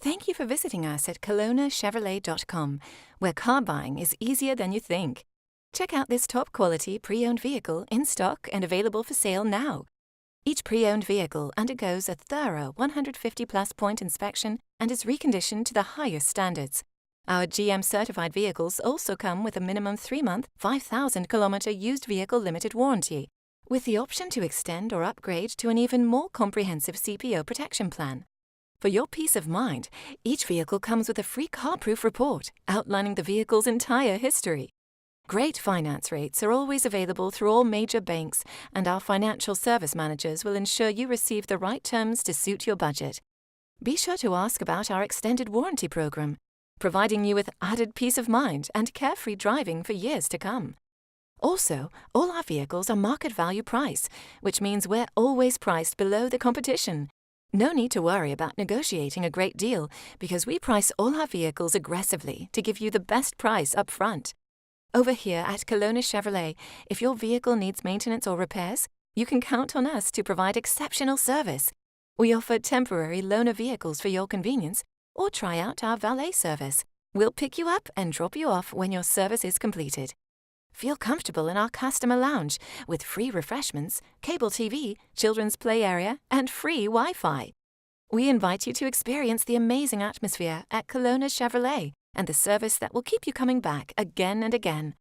Thank you for visiting us at KelownaChevrolet.com, where car buying is easier than you think. Check out this top-quality pre-owned vehicle in stock and available for sale now. Each pre-owned vehicle undergoes a thorough 150-plus point inspection and is reconditioned to the highest standards. Our GM-certified vehicles also come with a minimum 3-month, 5,000-kilometer used vehicle limited warranty, with the option to extend or upgrade to an even more comprehensive CPO protection plan. For your peace of mind, each vehicle comes with a free car-proof report outlining the vehicle's entire history. Great finance rates are always available through all major banks, and our financial service managers will ensure you receive the right terms to suit your budget. Be sure to ask about our extended warranty program, providing you with added peace of mind and carefree driving for years to come. Also, all our vehicles are market value price, which means we're always priced below the competition. No need to worry about negotiating a great deal, because we price all our vehicles aggressively to give you the best price up front. Over here at Kelowna Chevrolet, if your vehicle needs maintenance or repairs, you can count on us to provide exceptional service. We offer temporary loaner vehicles for your convenience, or try out our valet service. We'll pick you up and drop you off when your service is completed. Feel comfortable in our customer lounge with free refreshments, cable TV, children's play area, and free Wi-Fi. We invite you to experience the amazing atmosphere at Kelowna Chevrolet and the service that will keep you coming back again and again.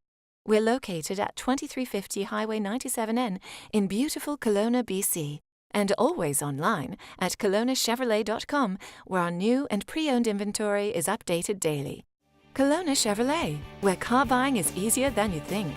We're located at 2350 Highway 97N in beautiful Kelowna, BC, and always online at KelownaChevrolet.com, where our new and pre-owned inventory is updated daily. Kelowna Chevrolet, where car buying is easier than you think.